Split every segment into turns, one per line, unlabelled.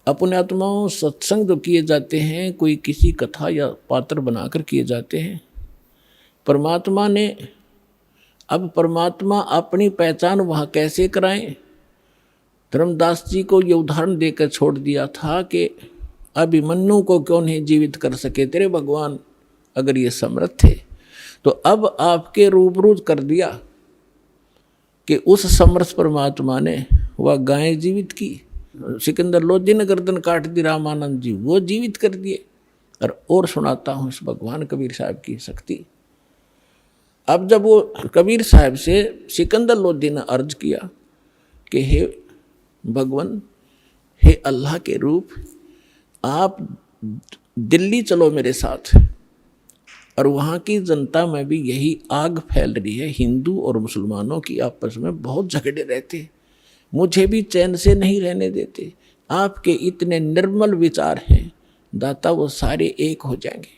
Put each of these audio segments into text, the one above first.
अपने आत्माओं सत्संग जो किए जाते हैं, कोई किसी कथा या पात्र बनाकर किए जाते हैं। परमात्मा ने, अब परमात्मा अपनी पहचान वहाँ कैसे कराएं? धर्मदास जी को ये उदाहरण देकर छोड़ दिया था कि अभिमन्यु को क्यों नहीं जीवित कर सके तेरे भगवान, अगर ये समर्थ थे तो अब आपके रूबरू कर दिया कि उस समर्थ परमात्मा ने वह गाय जीवित की। सिकंदर लोधी ने गर्दन काट दी रामानंद जी, वो जीवित कर दिए। और सुनाता हूँ इस भगवान कबीर साहब की शक्ति। अब जब वो कबीर साहब से सिकंदर लोधी ने अर्ज किया कि हे भगवान, हे अल्लाह के रूप, आप दिल्ली चलो मेरे साथ, और वहाँ की जनता में भी यही आग फैल रही है, हिंदू और मुसलमानों की आपस में बहुत झगड़े रहते, मुझे भी चैन से नहीं रहने देते। आपके इतने निर्मल विचार हैं दाता, वो सारे एक हो जाएंगे,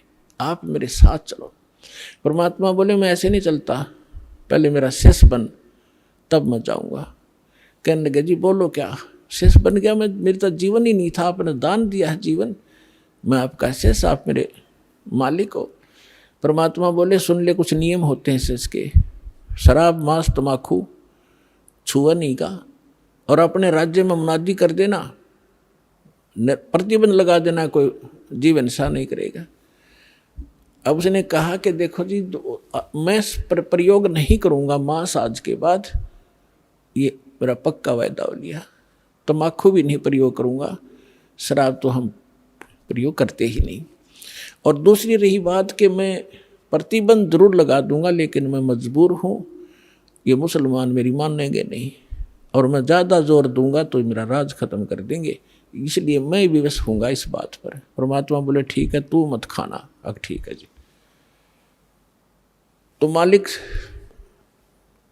आप मेरे साथ चलो। परमात्मा बोले मैं ऐसे नहीं चलता, पहले मेरा शिष्य बन तब मैं जाऊँगा। कहने लगे जी बोलो क्या? शिष्य बन गया मैं? मेरा तो जीवन ही नहीं था, आपने दान दिया है जीवन, मैं आपका शिष्य, आप मेरे मालिक हो। परमात्मा बोले सुन ले, कुछ नियम होते हैं शिष्य के, शराब मांस तम्बाकू छुआ नहीं का, और अपने राज्य में मुनादी कर देना, प्रतिबंध लगा देना, कोई जीवन ऐसा नहीं करेगा। अब उसने कहा कि देखो जी मैं प्रयोग नहीं करूँगा मांस आज के बाद, ये मेरा पक्का वायदा हो लिया। तम्बाकू भी नहीं प्रयोग करूँगा, शराब तो हम प्रयोग करते ही नहीं। और दूसरी रही बात कि मैं प्रतिबंध जरूर लगा दूंगा, लेकिन मैं मजबूर हूँ, ये मुसलमान मेरी मानेंगे नहीं, और मैं ज़्यादा जोर दूंगा तो मेरा राज खत्म कर देंगे, इसलिए मैं विवश होऊंगा इस बात पर। परमात्मा बोले ठीक है, तू मत खाना। अब ठीक है जी। तो मालिक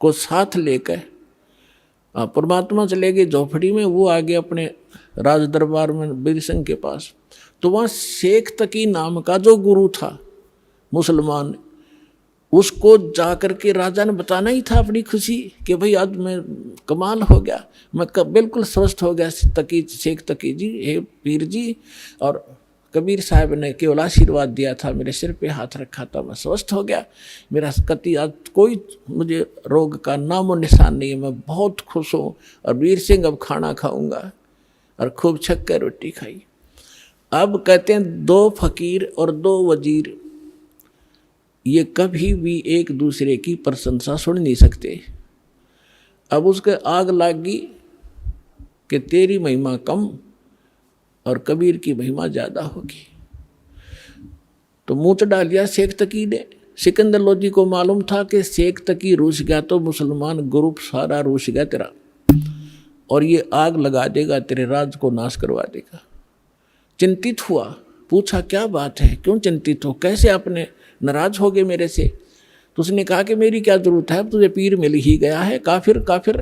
को साथ लेकर परमात्मा चले गए झोपड़ी में, वो आगे अपने राज दरबार में वीर सिंह के पास। तो वहाँ शेख तकी नाम का जो गुरु था मुसलमान, उसको जाकर के राजा ने बताना ही था अपनी खुशी कि भाई आज मैं कमाल हो गया, मैं बिल्कुल स्वस्थ हो गया तकी, शेख तकी जी, हे पीर जी। और कबीर साहब ने केवल आशीर्वाद दिया था, मेरे सिर पे हाथ रखा था, मैं स्वस्थ हो गया, मेरा कति आज कोई मुझे रोग का नामो निशान नहीं है, मैं बहुत खुश हूँ। और वीर सिंह अब खाना खाऊंगा, और खूब छक कर रोटी खाई। अब कहते हैं दो फकीर और दो वजीर ये कभी भी एक दूसरे की प्रशंसा सुन नहीं सकते। अब उसके आग लागी कि तेरी महिमा कम और कबीर की महिमा ज़्यादा होगी। तो मुँह डाल दिया शेख तकी ने। सिकंदर लोधी को मालूम था कि शेख तकी रूस गया तो मुसलमान ग्रुप सारा रूस गया तेरा, और ये आग लगा देगा, तेरे राज को नाश करवा देगा। चिंतित हुआ, पूछा क्या बात है, क्यों चिंतित हो, कैसे आपने नाराज हो गए मेरे से? तो उसने कहा कि मेरी क्या जरूरत है, तुझे पीर मिल ही गया है, काफिर काफिर।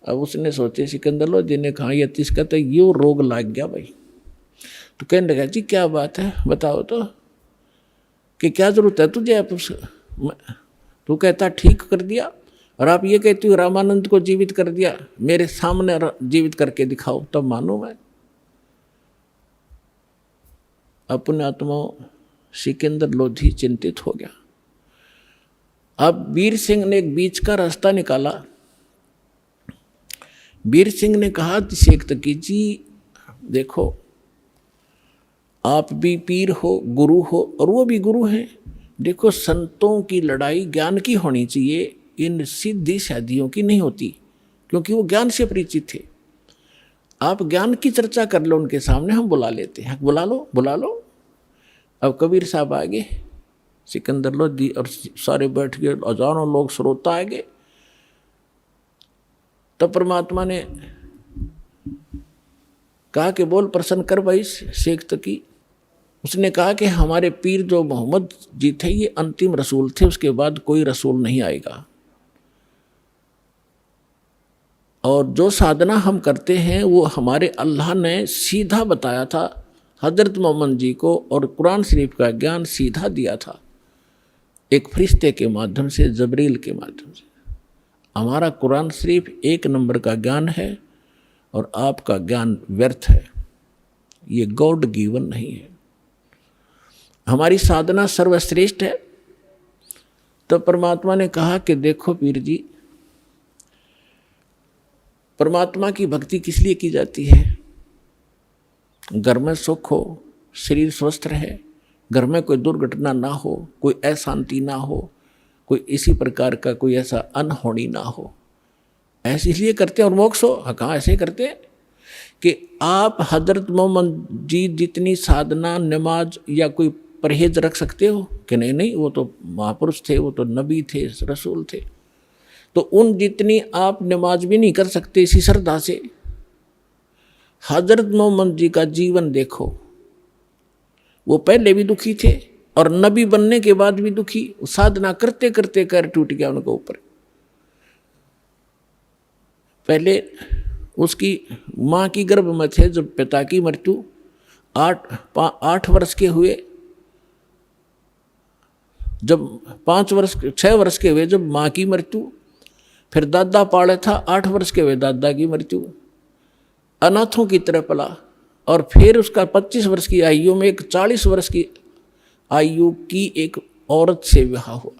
अब उसने सोचे सिकंदर लोधी ने कहा ये तिसका तो ये रोग लग गया भाई। तो कहने लगा जी क्या बात है बताओ तो, कि क्या जरूरत है तुझे? आप तू कहता ठीक कर दिया, और आप ये कहती हो रामानंद को जीवित कर दिया, मेरे सामने जीवित करके दिखाओ तब मानू मैं। अपने आत्मा सिकंदर लोधी चिंतित हो गया। अब वीर सिंह ने एक बीच का रास्ता निकाला। वीर सिंह ने कहा शेख तकी जी देखो, आप भी पीर हो, गुरु हो, और वो भी गुरु हैं। देखो संतों की लड़ाई ज्ञान की होनी चाहिए, इन सीधी शादियों की नहीं होती, क्योंकि वो ज्ञान से परिचित थे। आप ज्ञान की चर्चा कर लो उनके सामने, हम बुला लेते हैं, बुला लो बुला लो। अब कबीर साहब आ गए, सिकंदर लोधी और सारे बैठ गए, हजारों लोग श्रोता आ गए। तब परमात्मा ने कहा कि बोल प्रसन्न कर भाई शेख तकी। उसने कहा कि हमारे पीर जो मोहम्मद जी थे ये अंतिम रसूल थे, उसके बाद कोई रसूल नहीं आएगा, और जो साधना हम करते हैं वो हमारे अल्लाह ने सीधा बताया था हजरत मोहम्मद जी को, और कुरान शरीफ का ज्ञान सीधा दिया था एक फरिश्ते के माध्यम से, जबरील के माध्यम से। हमारा कुरान शरीफ एक नंबर का ज्ञान है, और आपका ज्ञान व्यर्थ है, ये गॉड गिवन नहीं है। हमारी साधना सर्वश्रेष्ठ है। तो परमात्मा ने कहा कि देखो पीर जी, परमात्मा की भक्ति किस लिए की जाती है? घर में सुख हो, शरीर स्वस्थ रहे, घर में कोई दुर्घटना ना हो, कोई अशांति ना हो, कोई इसी प्रकार का कोई ऐसा अनहोनी ना हो, ऐसे इसलिए करते हैं। और मोक्ष हो, हाँ कहाँ ऐसे करते हैं कि आप हजरत मोहम्मद जी जितनी साधना, नमाज या कोई परहेज रख सकते हो कि नहीं? नहीं, वो तो महापुरुष थे, वो तो नबी थे, रसूल थे। तो उन जितनी आप नमाज भी नहीं कर सकते इसी श्रद्धा से। हजरत मोहम्मद जी का जीवन देखो, वो पहले भी दुखी थे और नबी बनने के बाद भी दुखी। साधना करते करते पैर टूट गया उनके ऊपर। पहले उसकी माँ की गर्भ में थे जब पिता की मृत्यु, 8 वर्ष के हुए, जब 6 वर्ष के हुए जब माँ की मृत्यु, फिर दादा पाले था, 8 वर्ष के हुए दादा की मृत्यु, अनाथों की तरह पला। और फिर उसका 25 वर्ष की आयु में एक 40 वर्ष की आयु की एक औरत से विवाह हुआ,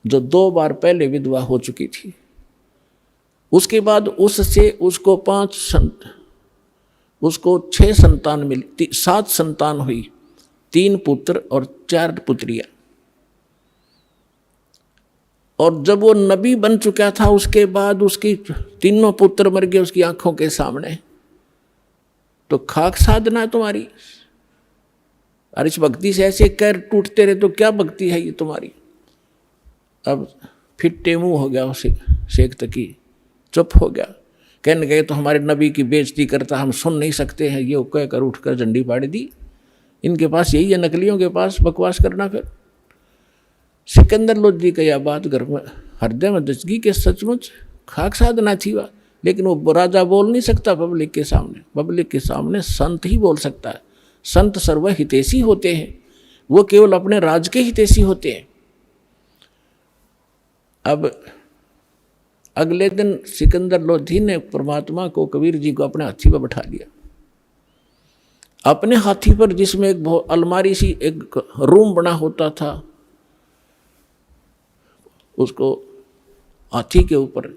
जो 2 बार पहले विधवा हो चुकी थी। उसके बाद उससे उसको 6 संतान मिली, 7 संतान हुई, 3 पुत्र और 4 पुत्रियां। और जब वो नबी बन चुका था उसके बाद उसकी 3 पुत्र मर गए उसकी आंखों के सामने। तो खाक साधना है तुम्हारी? और इस भक्ति से ऐसे पैर टूटते रहे तो क्या भक्ति है ये तुम्हारी? अब फिर मुंह हो गया उसे शेख तकी, चुप हो गया। कहने गए तो हमारे नबी की बेइज्जती करता, हम सुन नहीं सकते हैं, ये कहकर उठकर झंडी फाड़ दी। इनके पास यही है, नकलियों के पास बकवास करना। फिर सिकंदर लोधी का यह बात घर में हृदय में दचगी के सचमुच खाक साधना थी वह। लेकिन वो राजा बोल नहीं सकता पब्लिक के सामने। पब्लिक के सामने संत ही बोल सकता है। संत सर्व हितैषी होते हैं, वो केवल अपने राज के हितैषी होते हैं। अब अगले दिन सिकंदर लोधी ने परमात्मा को, कबीर जी को अपने हाथी पर बैठा लिया। अपने हाथी पर, जिसमें एक अलमारी सी एक रूम बना होता था, उसको हाथी के ऊपर,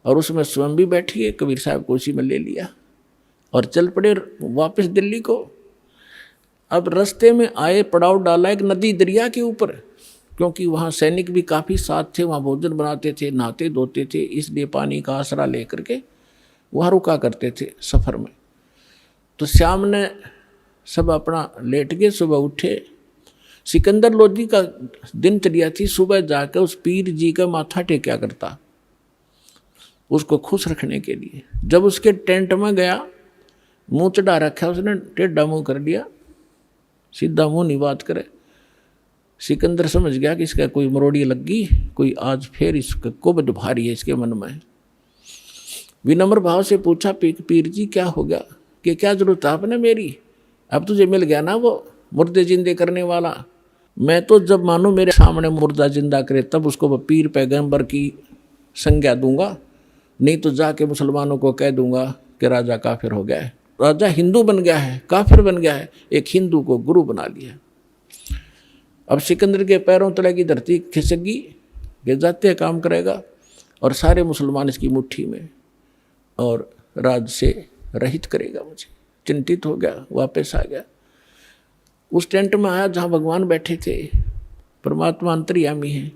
और उसमें स्वयं भी बैठी है, कबीर साहब को उसी में ले लिया और चल पड़े वापस दिल्ली को। अब रास्ते में आए, पड़ाव डाला एक नदी दरिया के ऊपर, क्योंकि वहाँ सैनिक भी काफ़ी साथ थे, वहाँ भोजन बनाते थे, नहाते धोते थे, इसलिए पानी का आसरा लेकर के वहाँ रुका करते थे सफ़र में। तो शाम ने सब अपना लेट गए, सुबह उठे। सिकंदर लोधी का दिनचर्या थी सुबह जाकर उस पीर जी का माथा टेक्या करता, उसको खुश रखने के लिए। जब उसके टेंट में गया, मुंह चढ़ा रखा, उसने टेढ़ा मुंह कर लिया, सीधा मुंह नहीं बात करे। सिकंदर समझ गया कि इसका कोई मरोड़ी लग गई, कोई आज फिर इसका कुबद भारी है इसके मन में। विनम्र भाव से पूछा, पीर जी क्या हो गया, कि क्या जरूरत है आपने मेरी? अब तुझे मिल गया ना वो मुर्दे जिंदे करने वाला। मैं तो जब मानो मेरे सामने मुर्दा जिंदा करे तब उसको पीर पैगंबर की संज्ञा दूंगा, नहीं तो जाके मुसलमानों को कह दूंगा कि राजा काफिर हो गया है। राजा हिंदू बन गया है, काफिर बन गया है, एक हिंदू को गुरु बना लिया। अब सिकंदर के पैरों तले की धरती खिसक गई, ये जाते काम करेगा और सारे मुसलमान इसकी मुट्ठी में, और राज से रहित करेगा मुझे। चिंतित हो गया, वापस आ गया। उस टेंट में आया जहाँ भगवान बैठे थे, परमात्मा अंतर्यामी है।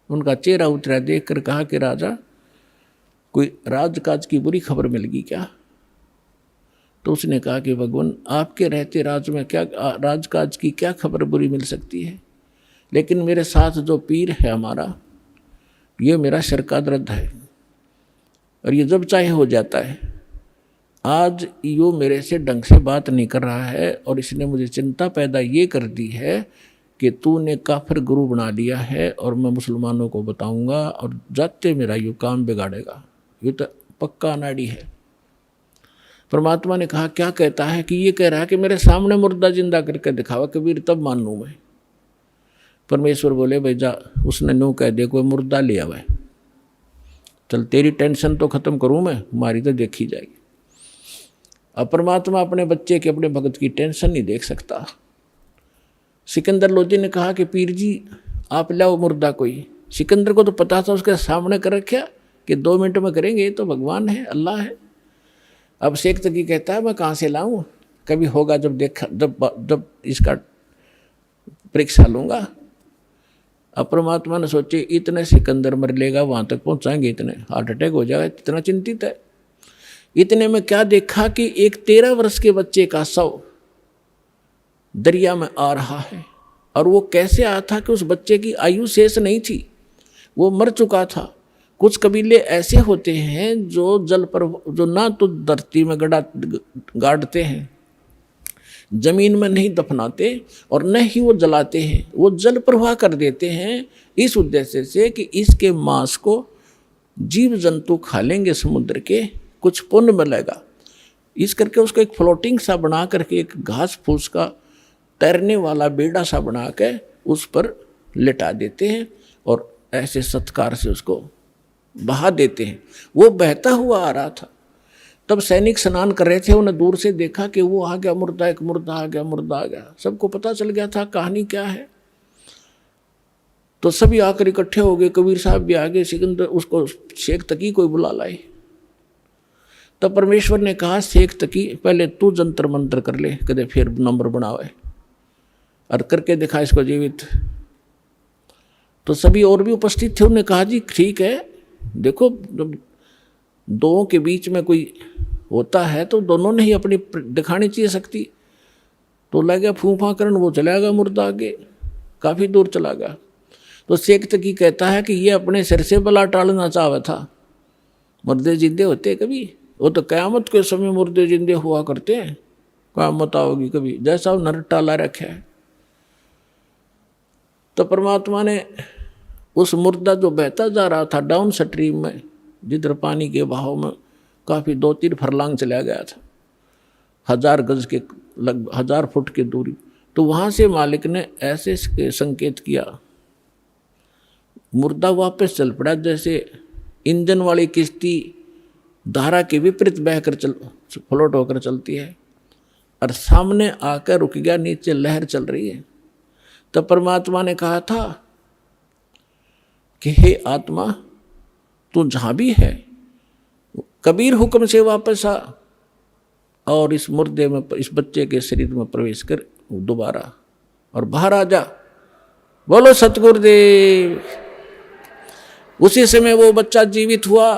उनका चेहरा उतरा, देख कर कहा कि राजा, कोई राजकाज की बुरी खबर मिल गई क्या? तो उसने कहा कि भगवान, आपके रहते राज में क्या राजकाज की क्या खबर बुरी मिल सकती है, लेकिन मेरे साथ जो पीर है हमारा, ये मेरा सिर का दर्द है और ये जब चाहे हो जाता है। आज यो मेरे से ढंग से बात नहीं कर रहा है और इसने मुझे चिंता पैदा ये कर दी है कि तूने काफिर गुरु बना लिया है और मैं मुसलमानों को बताऊंगा और जाते मेरा यो काम बिगाड़ेगा। ये तो पक्का नाड़ी है। परमात्मा ने कहा, क्या कहता है? कि ये कह रहा है कि मेरे सामने मुर्दा जिंदा करके दिखावा कबीर, तब मानूं मैं। परमेश्वर बोले, भाई जा, उसने नो कह दे कोई मुर्दा ले आवे, चल तेरी टेंशन तो खत्म करूं मैं, हमारी तो देखी जाएगी। अब परमात्मा अपने बच्चे के, अपने भगत की टेंशन नहीं देख सकता। सिकंदर लोधी ने कहा कि पीर जी आप लाओ मुर्दा कोई। सिकंदर को तो पता था, उसके सामने कर रखा कि 2 मिनट में करेंगे, ये तो भगवान है, अल्लाह है। अब शेख तकी कहता है मैं कहाँ से लाऊं, कभी होगा जब देखा, जब इसका परीक्षा लूंगा। अब परमात्मा ने सोचे इतने सिकंदर मर लेगा, वहां तक पहुंचाएंगे, इतने हार्ट अटैक हो जाएगा, इतना चिंतित है। इतने में क्या देखा कि एक 13 वर्ष के बच्चे का शव दरिया में आ रहा है। और वो कैसे आया था कि उस बच्चे की आयु शेष नहीं थी, वो मर चुका था। कुछ कबीले ऐसे होते हैं जो जल पर, जो ना तो धरती में गाड़ते हैं, जमीन में नहीं दफनाते और न ही वो जलाते हैं, वो जल प्रवाह कर देते हैं इस उद्देश्य से कि इसके मांस को जीव जंतु खा लेंगे समुद्र के, कुछ पुण्य मिलेगा। इस करके उसको एक फ्लोटिंग सा बना करके, एक घास फूस का तैरने वाला बेड़ा सा बना के उस पर लिटा देते हैं और ऐसे सत्कार से उसको बहा देते हैं। वो बहता हुआ आ रहा था। तब सैनिक स्नान कर रहे थे, उन्हें दूर से देखा कि वो आ गया मुर्दा, एक मुर्दा आ गया, मुर्दा आ गया। सबको पता चल गया था कहानी क्या है। तो सभी आकर इकट्ठे हो गए, कबीर साहब भी आ गए, सिकंदर उसको शेख तकी कोई बुला लाए। तब परमेश्वर ने कहा शेख तकी पहले तू जंतर मंतर कर ले, कदे फिर नंबर बनावे और करके दिखा इसको जीवित। तो सभी और भी उपस्थित थे, उन्होंने कहा जी ठीक है, देखो दो के बीच में कोई होता है तो दोनों ने ही अपनी दिखानी चाहिए शक्ति। तो लगा फूफा करन, वो चला गया मुर्दा आगे, काफ़ी दूर चला गया। तो शेख तकी कहता है कि ये अपने सिर से बला टालना चाहता था। मुर्दे जिंदे होते कभी, वो तो क़यामत के समय मुर्दे जिंदे हुआ करते हैं, क़यामत आओगी कभी, जैसा नर टाला रखा है। तो परमात्मा ने उस मुर्दा जो बहता जा रहा था डाउन स्ट्रीम में, जिधर पानी के बहाव में काफ़ी 2-3 फरलांग चला गया था, 1000 गज के लगभग 1000 फुट की दूरी, तो वहाँ से मालिक ने ऐसे संकेत किया, मुर्दा वापस चल पड़ा जैसे इंजन वाली किश्ती धारा के विपरीत बहकर फ्लोट होकर चलती है, और सामने आकर रुक गया, नीचे लहर चल रही है। तब परमात्मा ने कहा था कि हे आत्मा तू जहाँ भी है, कबीर हुक्म से वापस आ और इस मुर्दे में, इस बच्चे के शरीर में प्रवेश कर दोबारा और बाहर आ जा। बोलो सतगुरुदेव। उसी समय वो बच्चा जीवित हुआ,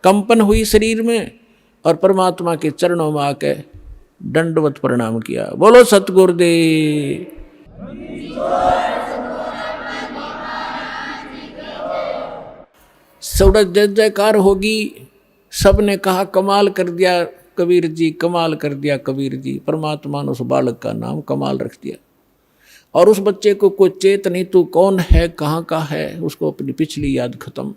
कंपन हुई शरीर में और परमात्मा के चरणों में आके दंडवत प्रणाम किया। बोलो सतगुरुदेव। सौड़ा जय जयकार होगी। सब ने कहा कमाल कर दिया कबीर जी, कमाल कर दिया कबीर जी। परमात्मा ने उस बालक का नाम कमाल रख दिया। और उस बच्चे को कोई चेत नहीं, तू कौन है, कहाँ का है, उसको अपनी पिछली याद खत्म।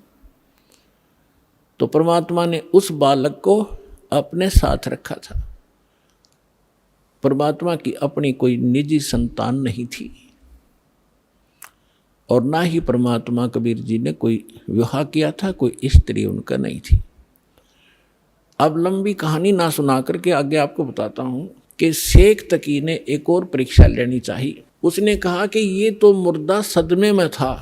तो परमात्मा ने उस बालक को अपने साथ रखा था। परमात्मा की अपनी कोई निजी संतान नहीं थी और ना ही परमात्मा कबीर जी ने कोई विवाह किया था, कोई स्त्री उनका नहीं थी। अब लंबी कहानी ना सुना करके आगे आपको बताता हूँ कि शेख तकी ने एक और परीक्षा लेनी चाहिए। उसने कहा कि ये तो मुर्दा सदमे में था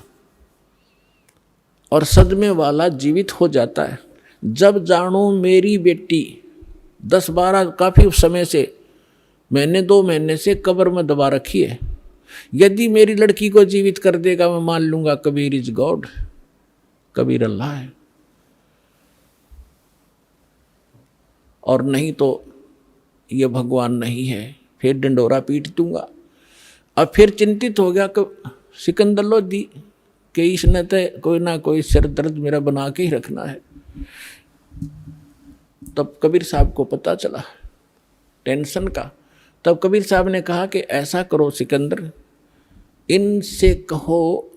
और सदमे वाला जीवित हो जाता है। जब जानो मेरी बेटी 10-12 काफ़ी समय से, 1-2 महीने से कब्र में दबा रखी है, यदि मेरी लड़की को जीवित कर देगा मैं मान लूंगा कबीर इज गॉड, कबीर अल्लाह है, और नहीं तो ये भगवान नहीं है, फिर डंडोरा पीट दूंगा। अब फिर चिंतित हो गया कि सिकंदर लोधी कि इसने तो कोई ना कोई सिर दर्द मेरा बना के ही रखना है। तब कबीर साहब को पता चला टेंशन का। तब कबीर साहब ने कहा कि ऐसा करो सिकंदर, इनसे कहो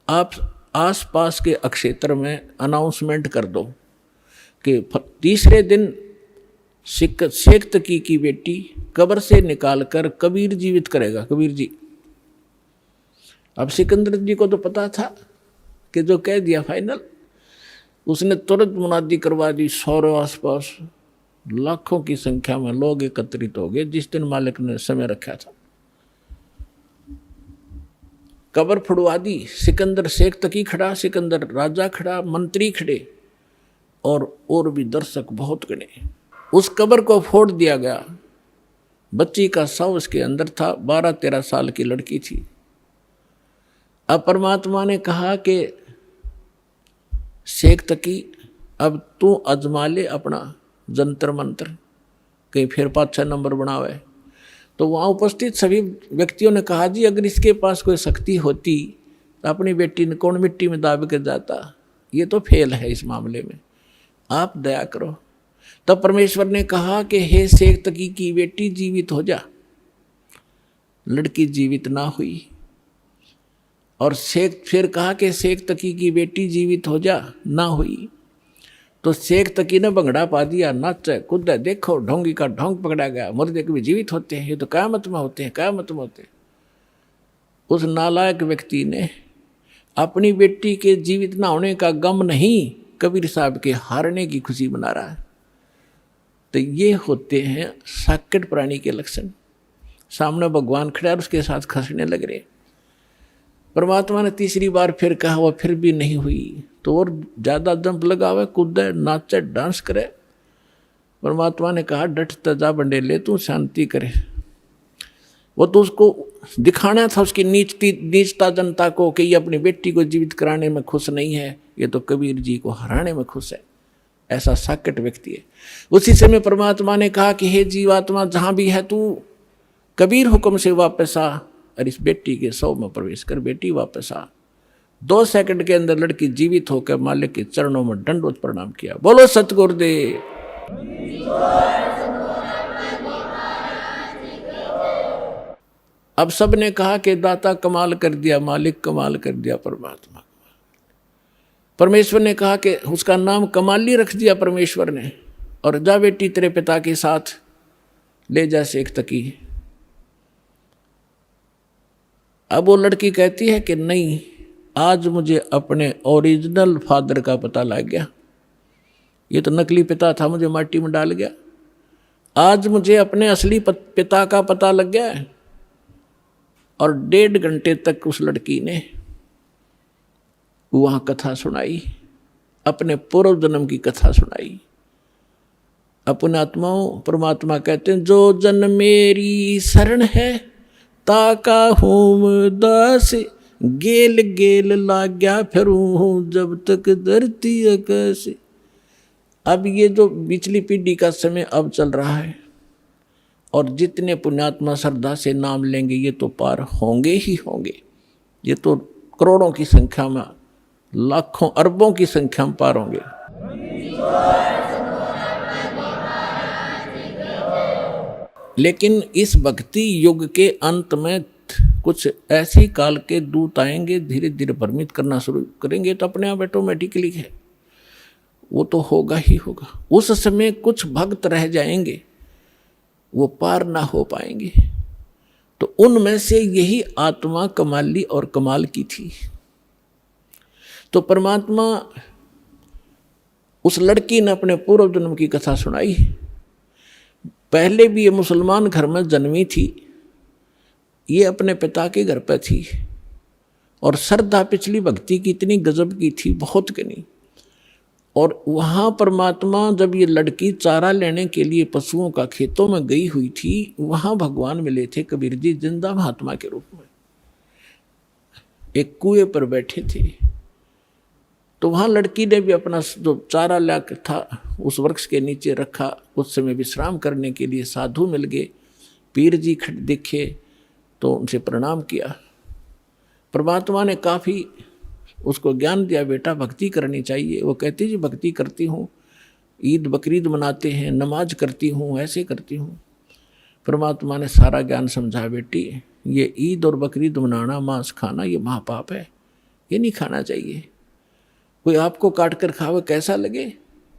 आप आसपास के अक्षेत्र में अनाउंसमेंट कर दो कि तीसरे दिन शेख तकी की बेटी कब्र से निकालकर कबीर जीवित करेगा, कबीर जी। अब सिकंदर जी को तो पता था कि जो कह दिया फाइनल। उसने तुरंत मुनादी करवा दी सारे आसपास, लाखों की संख्या में लोग एकत्रित हो गए जिस दिन मालिक ने समय रखा था। कब्र फुड़वा दी, सिकंदर शेख तकी खड़ा, सिकंदर राजा खड़ा, मंत्री खड़े और भी दर्शक बहुत गणे। उस कब्र को फोड़ दिया गया। बच्ची का शव उसके अंदर था, 12-13 साल की लड़की थी। अब परमात्मा ने कहा कि शेख तकी अब तू अजमा ले अपना जंतर मंत्र, कहीं फिर 5-6 नंबर बनावे। तो वहाँ उपस्थित सभी व्यक्तियों ने कहा जी अगर इसके पास कोई शक्ति होती तो अपनी बेटी ने कौन मिट्टी में दाब कर जाता, ये तो फेल है इस मामले में, आप दया करो। तब परमेश्वर ने कहा कि हे शेख तकी की बेटी जीवित हो जा। लड़की जीवित ना हुई और शेख फिर कहा कि शेख तकी की बेटी जीवित हो जा, ना हुई। तो शेख तकी ने भंगड़ा पा दिया, नाच कूद, देखो ढोंगी का ढोंग पकड़ा गया, मुर्दे कभी जीवित होते हैं, ये तो क़यामत में होते हैं, क़यामत में होते हैं। उस नालायक व्यक्ति ने अपनी बेटी के जीवित ना होने का गम नहीं, कबीर साहब के हारने की खुशी मना रहा है। तो ये होते हैं साकेट प्राणी के लक्षण। सामने भगवान खड़ा और उसके साथ खसने लग रहे। परमात्मा ने तीसरी बार फिर कहा, वह फिर भी नहीं हुई। तो और ज़्यादा जंप लगावे, कूदे, नाचे, डांस करे। परमात्मा ने कहा डट तजा बंडे ले, तू शांति करे। वो तो उसको दिखाना था उसकी नीचता जनता को कि ये अपनी बेटी को जीवित कराने में खुश नहीं है, ये तो कबीर जी को हराने में खुश है। ऐसा साकेट व्यक्ति है। उसी समय परमात्मा ने कहा कि हे जीवात्मा जहाँ भी है तू कबीर हुक्म से वापस आ और इस बेटी के शव में प्रवेश कर, बेटी वापस आ। 2 सेकंड के अंदर लड़की जीवित होकर मालिक के चरणों में दंडवत प्रणाम किया। बोलो सतगुरुदेव। अब सब ने कहा कि दाता कमाल कर दिया, मालिक कमाल कर दिया, परमात्मा। परमेश्वर ने कहा कि उसका नाम कमाली रख दिया परमेश्वर ने, और जा बेटी तेरे पिता के साथ ले जा शेख तकी। अब वो लड़की कहती है कि नहीं, आज मुझे अपने ओरिजिनल फादर का पता लग गया, ये तो नकली पिता था, मुझे माटी में डाल गया। आज मुझे अपने असली पिता का पता लग गया है। और 1.5 घंटे तक उस लड़की ने वहाँ कथा सुनाई, अपने पूर्व जन्म की कथा सुनाई। अपने आत्माओं, परमात्मा कहते हैं जो जन मेरी शरण है ताका हूँ दास, गेल गेल लाग्या फिरूं जब तक धरती आकाश। अब ये जो पिछली पीढ़ी का समय अब चल रहा है, और जितने पुण्यात्मा श्रद्धा से नाम लेंगे ये तो पार होंगे ही होंगे। ये तो करोड़ों की संख्या में, लाखों अरबों की संख्या में पार होंगे। लेकिन इस भक्ति युग के अंत में कुछ ऐसी काल के दूत आएंगे, धीरे धीरे भ्रमित करना शुरू करेंगे, तो अपने आप ऑटोमेटिकली है, वो तो होगा ही होगा। उस समय कुछ भक्त रह जाएंगे, वो पार ना हो पाएंगे। तो उनमें से यही आत्मा कमाली और कमाल की थी। तो परमात्मा, उस लड़की ने अपने पूर्व जन्म की कथा सुनाई। पहले भी ये मुसलमान घर में जन्मी थी, ये अपने पिता के घर पे थी, और श्रद्धा पिछली भक्ति की इतनी गजब की थी, बहुत कनी। और वहाँ परमात्मा, जब ये लड़की चारा लेने के लिए पशुओं का खेतों में गई हुई थी, वहाँ भगवान मिले थे कबीर जी जिंदा महात्मा के रूप में, एक कुएं पर बैठे थे। तो वहाँ लड़की ने भी अपना जो चारा लाकर था उस वृक्ष के नीचे रखा। उस समय विश्राम करने के लिए साधु मिल गए, पीर जी दिखे तो उनसे प्रणाम किया। परमात्मा ने काफ़ी उसको ज्ञान दिया, बेटा भक्ति करनी चाहिए। वो कहती जी भक्ति करती हूँ, ईद बकरीद मनाते हैं, नमाज करती हूँ, ऐसे करती हूँ। परमात्मा ने सारा ज्ञान समझाया, बेटी ये ईद और बकरीद मनाना, मांस खाना, ये महापाप है, ये नहीं खाना चाहिए। कोई आपको काट कर खावे कैसा लगे।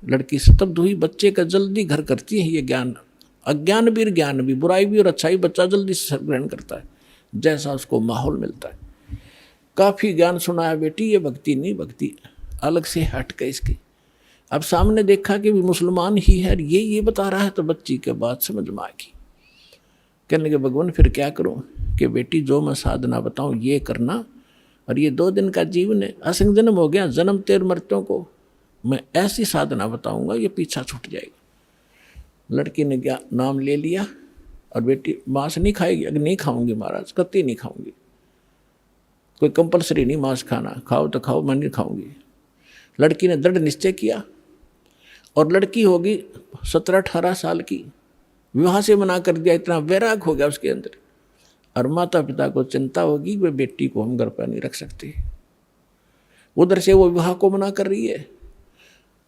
लड़की स्तब्ध हुई, बच्चे का जल्दी घर करती है ये ज्ञान। अज्ञान भी और ज्ञान भी, बुराई भी और अच्छाई बच्चा जल्दी से ग्रहण करता है, जैसा उसको माहौल मिलता है। काफ़ी ज्ञान सुनाया, बेटी ये भक्ति नहीं, भक्ति अलग से हट के इसकी। अब सामने देखा कि भी मुसलमान ही है, ये बता रहा है, तो बच्ची के बात समझ में आ गई। कहने के भगवान फिर क्या करूं कि बेटी जो मैं साधना बताऊं ये करना, और ये 2 दिन का जीवन है, असंग जन्म हो गया, जन्म तेर मृत्यों को मैं ऐसी साधना बताऊंगा ये पीछा छूट जाएगा। लड़की ने क्या नाम ले लिया, और बेटी मांस नहीं खाएगी, अगर नहीं खाऊंगी महाराज, कतई नहीं खाऊंगी, कोई कंपलसरी नहीं मांस खाना, खाओ तो खाओ, मैं नहीं खाऊंगी। लड़की ने दृढ़ निश्चय किया, और लड़की होगी 17-18 साल की, विवाह से मना कर दिया, इतना वैराग हो गया उसके अंदर। और माता पिता को चिंता होगी वे बेटी को हम घर पर नहीं रख सकते, उधर से वो विवाह को मना कर रही है।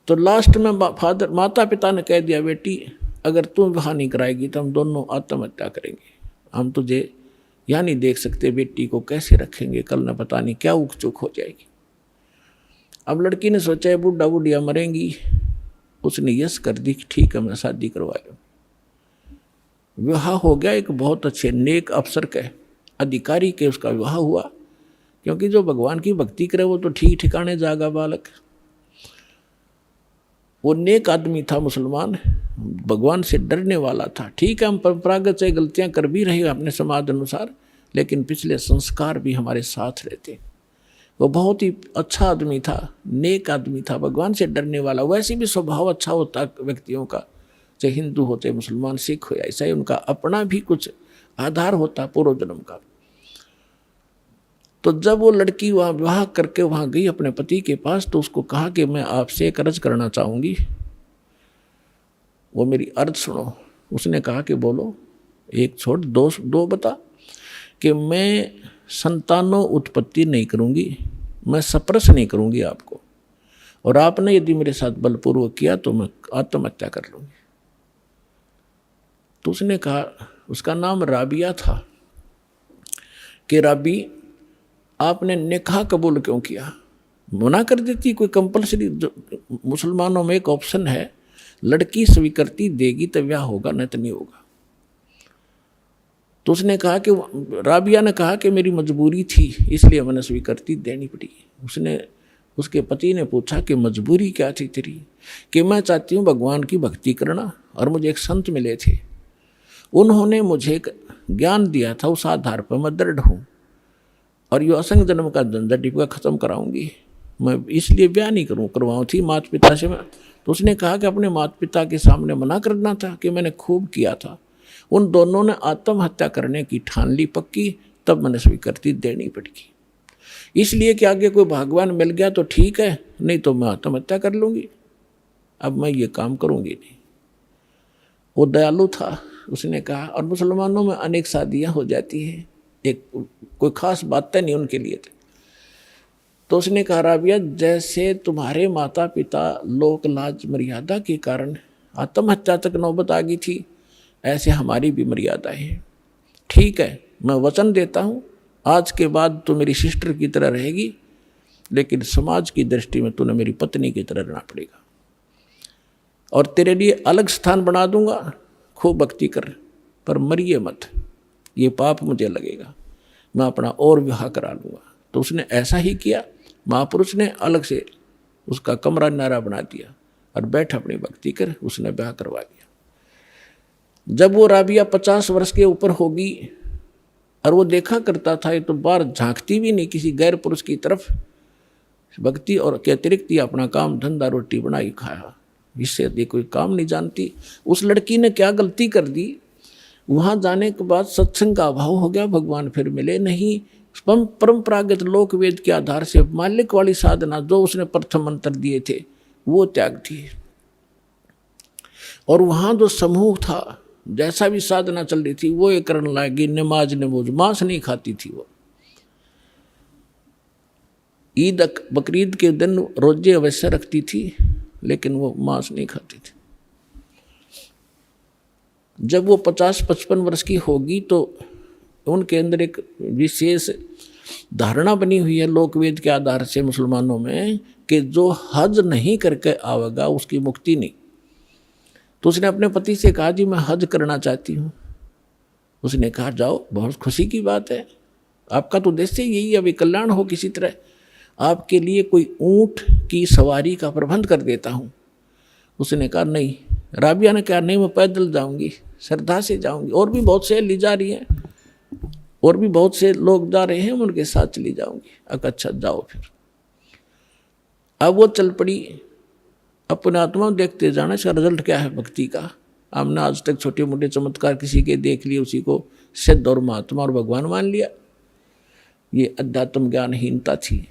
तो लास्ट में माता पिता ने कह दिया, बेटी अगर तुम विवाह नहीं कराएगी तो हम दोनों आत्महत्या करेंगे, हम तुझे यहाँ नहीं देख सकते, बेटी को कैसे रखेंगे, कल न पता नहीं क्या उक चुक हो जाएगी। अब लड़की ने सोचा बुढ़ा बुढ़िया मरेंगी, उसने यस कर दी, ठीक है मैं शादी करवा लूँ। विवाह हो गया, एक बहुत अच्छे नेक अफसर के अधिकारी के उसका विवाह हुआ, क्योंकि जो भगवान की भक्ति करे वो तो ठीक ठिकाने जागा बालक। वो नेक आदमी था, मुसलमान, भगवान से डरने वाला था। ठीक है हम परंपरागत से गलतियां कर भी रहे अपने समाज अनुसार, लेकिन पिछले संस्कार भी हमारे साथ रहते। वो बहुत ही अच्छा आदमी था, नेक आदमी था, भगवान से डरने वाला। वैसे भी स्वभाव अच्छा होता व्यक्तियों का, चाहे हिंदू होते, मुसलमान, सिख हो, ऐसा ही उनका अपना भी कुछ आधार होता पूर्व जन्म का। तो जब वो लड़की वहाँ विवाह करके वहाँ गई अपने पति के पास, तो उसको कहा कि मैं आपसे एक अर्ज करना चाहूँगी, वो मेरी अर्ज सुनो। उसने कहा कि बोलो, एक छोड़ दो बता, कि मैं संतानों उत्पत्ति नहीं करूँगी, मैं सप्रस नहीं करूँगी आपको, और आपने यदि मेरे साथ बलपूर्वक किया तो मैं आत्महत्या कर लूँगी। तो उसने कहा, उसका नाम राबिया था, कि राबी आपने निकाह कबूल क्यों किया? मना कर देती, कोई कंपलसरी, मुसलमानों में एक ऑप्शन है, लड़की स्वीकृति देगी तो ब्याह होगा, नहीं तो नहीं होगा। तो उसने कहा कि राबिया ने कहा कि मेरी मजबूरी थी इसलिए मैंने स्वीकृति देनी पड़ी। उसके पति ने पूछा कि मजबूरी क्या थी तेरी? कि मैं चाहती हूँ भगवान की भक्ति करना, और मुझे एक संत मिले थे, उन्होंने मुझे ज्ञान दिया था, उस आधार पर मैं दृढ़ हूँ, और यो असंग जन्म का झंझट डिपका खत्म कराऊंगी, मैं इसलिए ब्याह नहीं करवाऊँ थी माता पिता से मैं। तो उसने कहा कि अपने माता पिता के सामने मना करना था कि मैंने खूब किया था। उन दोनों ने आत्महत्या करने की ठान ली पक्की, तब मैंने स्वीकृति देनी पड़ेगी, इसलिए कि आगे कोई भगवान मिल गया तो ठीक है, नहीं तो मैं आत्महत्या कर लूँगी, अब मैं ये काम करूँगी नहीं। वो दयालु था, उसने कहा। और मुसलमानों में अनेक शादियाँ हो जाती हैं, एक कोई खास बातें नहीं उनके लिए थे। तो उसने कहा, राबिया जैसे तुम्हारे माता पिता लोक लाज मर्यादा के कारण आत्महत्या तक नौबत आ गई थी, ऐसे हमारी भी मर्यादा है। ठीक है, मैं वचन देता हूँ, आज के बाद तो मेरी सिस्टर की तरह रहेगी, लेकिन समाज की दृष्टि में तूने मेरी पत्नी की तरह रहना पड़ेगा, और तेरे लिए अलग स्थान बना दूंगा, खूब भक्ति कर, पर मरिए मत, ये पाप मुझे लगेगा, मैं अपना और विवाह करा लूँगा। तो उसने ऐसा ही किया। महापुरुष ने अलग से उसका कमरा नारा बना दिया, और बैठ अपनी भक्ति कर, उसने ब्याह करवा दिया। जब वो राबिया 50 वर्ष के ऊपर होगी, और वो देखा करता था, ये तो बाहर झांकती भी नहीं किसी गैर पुरुष की तरफ, भक्ति और के अतिरिक्त ही अपना काम धंधा रोटी बनाई खाया, इससे अधिक कोई काम नहीं जानती। उस लड़की ने क्या गलती कर दी, वहाँ जाने के बाद सत्संग का अभाव हो गया, भगवान फिर मिले नहीं। परंपरागत लोक वेद के आधार से मालिक वाली साधना जो उसने प्रथम मंत्र दिए थे वो त्याग थी, और वहाँ जो समूह था, जैसा भी साधना चल रही थी वो ये करने लगी, नमाज नमोज, मांस नहीं खाती थी वो। ईद बकरीद के दिन रोजे अवश्य रखती थी, लेकिन वो मांस नहीं खाती थी। जब वो 50-55 वर्ष की होगी तो उनके अंदर एक विशेष धारणा बनी हुई है लोकवेद के आधार से मुसलमानों में, कि जो हज नहीं करके आवेगा उसकी मुक्ति नहीं। तो उसने अपने पति से कहा, जी मैं हज करना चाहती हूँ। उसने कहा, जाओ, बहुत खुशी की बात है, आपका तो उद्देश्य यही अभी कल्याण हो किसी तरह, आपके लिए कोई ऊँट की सवारी का प्रबंध कर देता हूँ, उसने कहा नहीं। राबिया ने कहा नहीं, मैं पैदल जाऊंगी, श्रद्धा से जाऊंगी, और भी बहुत से ली जा रही हैं, और भी बहुत से लोग जा रहे हैं, मैं उनके साथ चली जाऊंगी। अच्छा जाओ फिर। अब वो चल पड़ी। अपने आत्मा में देखते जाना, इसका रिजल्ट क्या है भक्ति का। हमने आज तक छोटे मोटे चमत्कार किसी के देख लिए, उसी को सिद्ध और महात्मा और भगवान मान लिया। ये अध्यात्म ज्ञानहीनता थी।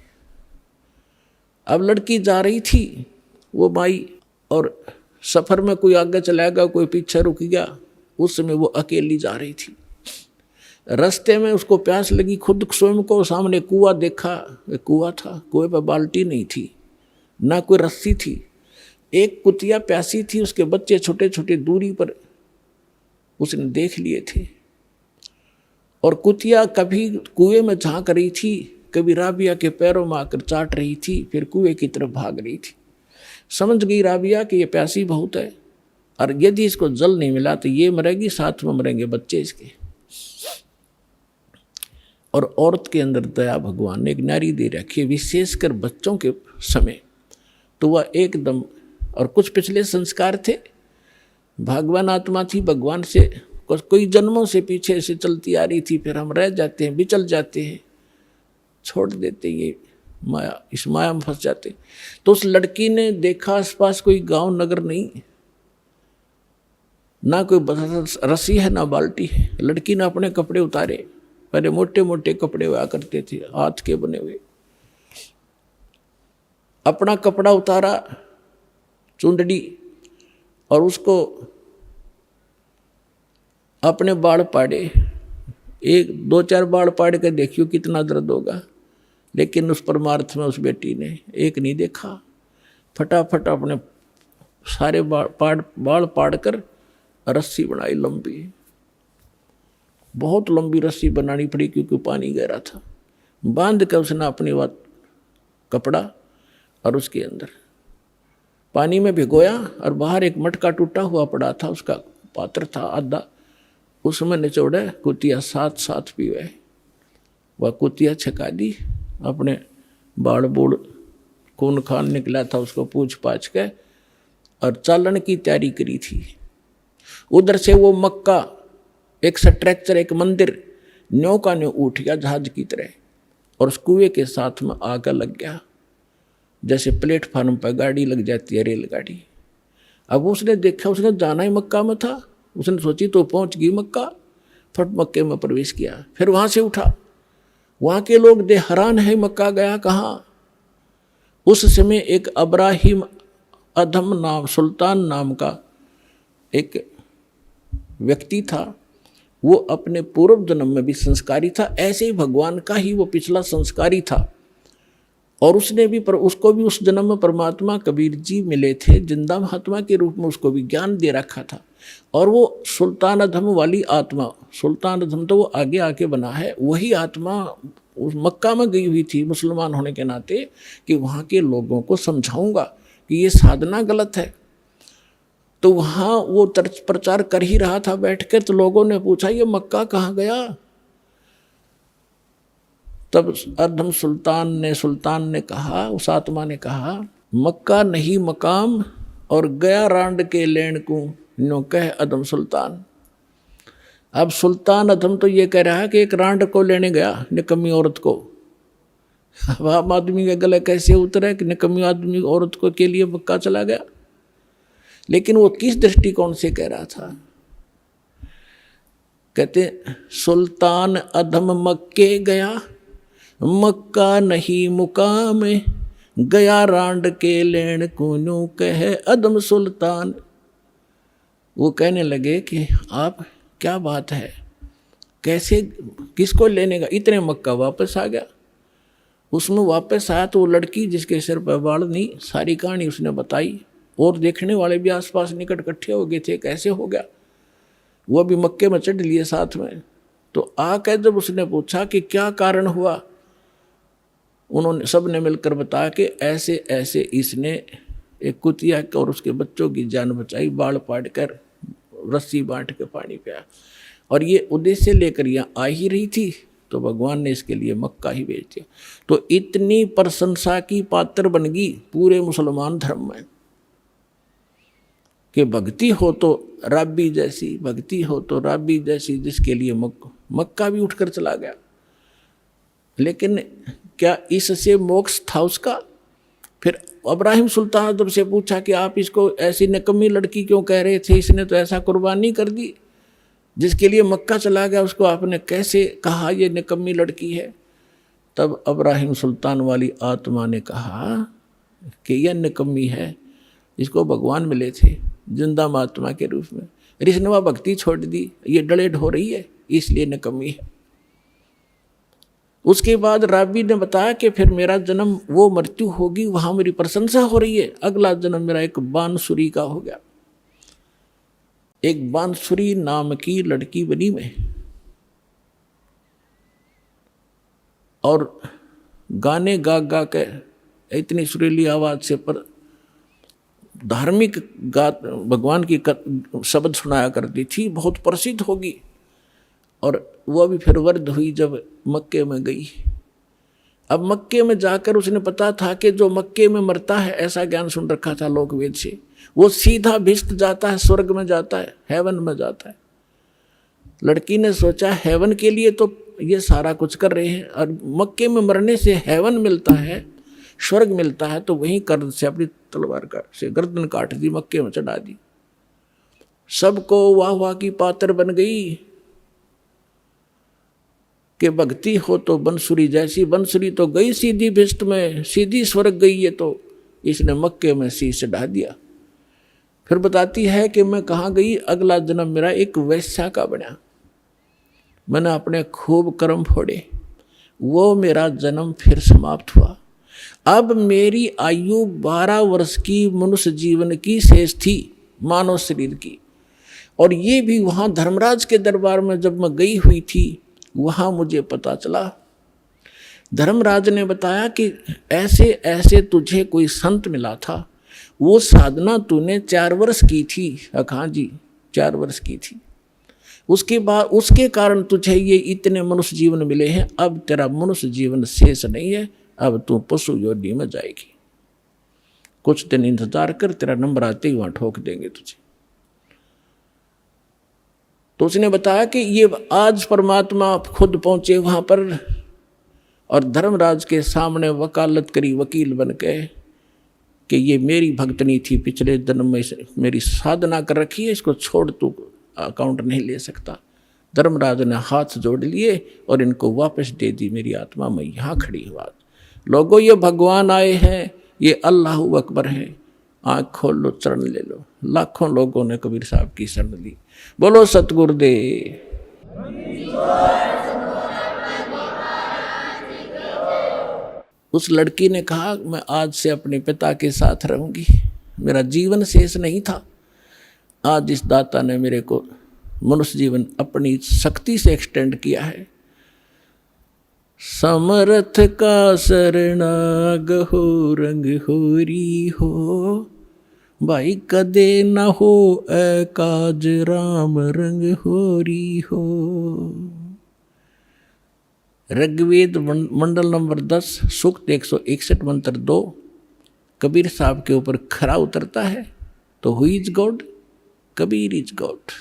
अब लड़की जा रही थी, वो माई, और सफर में कोई आगे चला गया, कोई पीछे रुक गया। उस समय वो अकेली जा रही थी। रास्ते में उसको प्यास लगी, खुद स्वयं को सामने कुआं देखा। एक कुआं था, कुएं पर बाल्टी नहीं थी, ना कोई रस्सी थी। एक कुतिया प्यासी थी, उसके बच्चे छोटे छोटे दूरी पर उसने देख लिए थे। और कुतिया कभी कुएं में झांक रही थी, कभी राबिया के पैरों में आकर चाट रही थी, फिर कुएं की तरफ भाग रही थी। समझ गई राबिया कि ये प्यासी बहुत है, और यदि इसको जल नहीं मिला तो ये मरेगी, साथ में मरेंगे बच्चे इसके। और औरत के अंदर दया भगवान ने एक नारी दे रखी है, विशेषकर बच्चों के समय। तो वह एकदम, और कुछ पिछले संस्कार थे, भगवान आत्मा थी, भगवान से कोई जन्मों से पीछे से चलती आ रही थी। फिर हम रह जाते हैं, बिचल जाते हैं, छोड़ देते, ये माया, इस माया में फंस जाते। तो उस लड़की ने देखा आसपास कोई गांव नगर नहीं, ना कोई रस्सी है ना बाल्टी है। लड़की ने अपने कपड़े उतारे, पहले मोटे मोटे कपड़े हुआ करते थे, हाथ के बने हुए। अपना कपड़ा उतारा, चुंदड़ी, और उसको अपने बाल पाड़े। एक दो चार बाल पाड़ के देखियो कितना दर्द होगा। लेकिन उस परमार्थ में उस बेटी ने एक नहीं देखा, फटाफट अपने सारे बाल पाड़ कर रस्सी बनाई लंबी। बहुत लंबी रस्सी बनानी पड़ी क्योंकि पानी गहरा था। बांध कर उसने अपनी बात कपड़ा और उसके अंदर पानी में भिगोया, और बाहर एक मटका टूटा हुआ पड़ा था, उसका पात्र था आधा, उसमें निचोड़े कुतिया साथ साथ पीवे। वह कुतिया छका दी, अपने बाड़ बूढ़ खून खान निकला था उसको पूछ पाछ के, और चालन की तैयारी करी थी। उधर से वो मक्का, एक स्ट्रक्चर, एक मंदिर न्यों का न्यों उठ गया जहाज की तरह, और उस कुएं के साथ में आग लग गया, जैसे प्लेटफार्म पर गाड़ी लग जाती है, रेलगाड़ी। अब उसने देखा, उसने जाना ही मक्का में था, उसने सोची तो पहुंच गई मक्का, फट मक्के में प्रवेश किया। फिर वहां से उठा, वहां के लोग दे हैरान है, मक्का गया कहाँ। उस समय एक अब्राहिम अधम नाम, सुल्तान नाम का एक व्यक्ति था। वो अपने पूर्व जन्म में भी संस्कारी था, ऐसे ही भगवान का ही वो पिछला संस्कारी था। और उसने भी उसको भी उस जन्म में परमात्मा कबीर जी मिले थे, जिंदा महात्मा के रूप में उसको भी ज्ञान दे रखा था। और वो सुल्तान अधम वाली आत्मा, सुल्तान अधम तो वो आगे आके बना है, वही आत्मा उस मक्का में गई हुई थी मुसलमान होने के नाते, कि वहाँ के लोगों को समझाऊंगा कि ये साधना गलत है। तो वहाँ वो प्रचार कर ही रहा था बैठ कर, तो लोगों ने पूछा ये मक्का कहाँ गया। तब अधम सुल्तान ने कहा, उस आत्मा ने कहा, मक्का नहीं मकाम, और गया रांड के लेन को नो कह अधम सुल्तान। अब सुल्तान अधम तो ये कह रहा है कि एक रांड को लेने गया, निकम्मी औरत को। अब आम आदमी के गले कैसे उतरे कि निकम्मी आदमी औरत को के लिए मक्का चला गया। लेकिन वो किस दृष्टिकोण से कह रहा था। कहते सुल्तान अधम मक्के गया, मक्का नहीं मुकाम, गया रांड के लेन को कहे अदम सुल्तान। वो कहने लगे कि आप क्या बात है, कैसे, किसको लेने का। इतने मक्का वापस आ गया। उसमें वापस आया तो वो लड़की जिसके सिर पर बाल नहीं, सारी कहानी उसने बताई। और देखने वाले भी आसपास निकट इकट्ठे हो गए थे, कैसे हो गया। वो भी मक्के में चढ़ लिए साथ में। तो आकर जब उसने पूछा कि क्या कारण हुआ, उन्होंने सब ने मिलकर बताया कि ऐसे ऐसे इसने एक कुतिया और उसके बच्चों की जान बचाई, बाल पाड़ कर रस्सी बांट के पानी पिया। और ये उद्देश्य लेकर यहाँ आ ही रही थी, तो भगवान ने इसके लिए मक्का ही भेज दिया। तो इतनी प्रशंसा की पात्र बन गई पूरे मुसलमान धर्म में। कि भक्ति हो तो राबी जैसी, भक्ति हो तो राबी जैसी, जिसके लिए मक्का भी उठकर चला गया। लेकिन क्या इससे मोक्ष था उसका? फिर इब्राहिम सुल्तान जब से पूछा कि आप इसको ऐसी निकम्मी लड़की क्यों कह रहे थे, इसने तो ऐसा कुर्बानी कर दी, जिसके लिए मक्का चला गया, उसको आपने कैसे कहा ये निकम्मी लड़की है? तब इब्राहिम सुल्तान वाली आत्मा ने कहा कि यह निकम्मी है, इसको भगवान मिले थे जिंदा महात्मा के रूप में, इसने वह भक्ति छोड़ दी, ये डलेड हो रही है, इसलिए निकम्मी है। उसके बाद राबी ने बताया कि फिर मेरा जन्म वो मृत्यु होगी, वहां मेरी प्रशंसा हो रही है, अगला जन्म मेरा एक बांसुरी का हो गया। एक बांसुरी नाम की लड़की बनी मैं, और गाने गा गा के इतनी सुरीली आवाज से पर धार्मिक भगवान की शब्द सुनाया करती थी, बहुत प्रसिद्ध होगी। और वह भी फिर वृद्ध हुई जब मक्के में गई। अब मक्के में जाकर उसने पता था कि जो मक्के में मरता है, ऐसा ज्ञान सुन रखा था लोक वेद से, वो सीधा भिष्ट जाता है, स्वर्ग में जाता है, हेवन में जाता है। लड़की ने सोचा हेवन के लिए तो ये सारा कुछ कर रहे हैं, और मक्के में मरने से हेवन मिलता है, स्वर्ग मिलता है, तो वहीं कर्द से अपनी तलवार से गर्दन काट दी, मक्के में चढ़ा दी। सबको वाह वाह की पात्र बन गई कि भक्ति हो तो बंसुरी जैसी। बंसुरी तो गई सीधी भिष्ट में, सीधी स्वर्ग गई है, तो इसने मक्के में शीश चढ़ा दिया। फिर बताती है कि मैं कहाँ गई, अगला जन्म मेरा एक वैश्या का बना, मैंने अपने खूब कर्म फोड़े, वो मेरा जन्म फिर समाप्त हुआ। अब मेरी आयु 12 वर्ष की मनुष्य जीवन की शेष थी, मानव शरीर की। और ये भी वहाँ धर्मराज के दरबार में जब मैं गई हुई थी, वहाँ मुझे पता चला, धर्मराज ने बताया कि ऐसे ऐसे तुझे कोई संत मिला था, वो साधना तूने 4 वर्ष की थी। हाँ जी, 4 वर्ष की थी। उसके बाद उसके कारण तुझे ये इतने मनुष्य जीवन मिले हैं। अब तेरा मनुष्य जीवन शेष नहीं है, अब तू पशु योनि में जाएगी। कुछ दिन इंतजार कर, तेरा नंबर आते ही वहां ठोक देंगे तुझे। तो उसने बताया कि ये आज परमात्मा खुद पहुंचे वहां पर, और धर्मराज के सामने वकालत करी वकील बन के कि ये मेरी भक्तनी थी, पिछले जन्म में मेरी साधना कर रखी है, इसको छोड़ तू अकाउंट नहीं ले सकता। धर्मराज ने हाथ जोड़ लिए और इनको वापस दे दी मेरी आत्मा। मैं यहाँ खड़ी हूँ। लोगों, ये भगवान आए हैं, ये अल्लाह अकबर है, आँख खोल लो, चरण ले लो। लाखों लोगों ने कबीर साहब की शरण ली। बोलो सतगुरुदेव। उस लड़की ने कहा, मैं आज से अपने पिता के साथ रहूंगी, मेरा जीवन शेष नहीं था। आज इस दाता ने मेरे को मनुष्य जीवन अपनी शक्ति से एक्सटेंड किया है। समर्थ का शरणाग हो, रंग होरी हो, भाई कदे न हो काज, राम रंग होरी हो। ऋग्वेद मंडल नंबर 10 सूक्त 161 मंत्र 2 कबीर साहब के ऊपर खरा उतरता है। तो who is God? Kabir is God.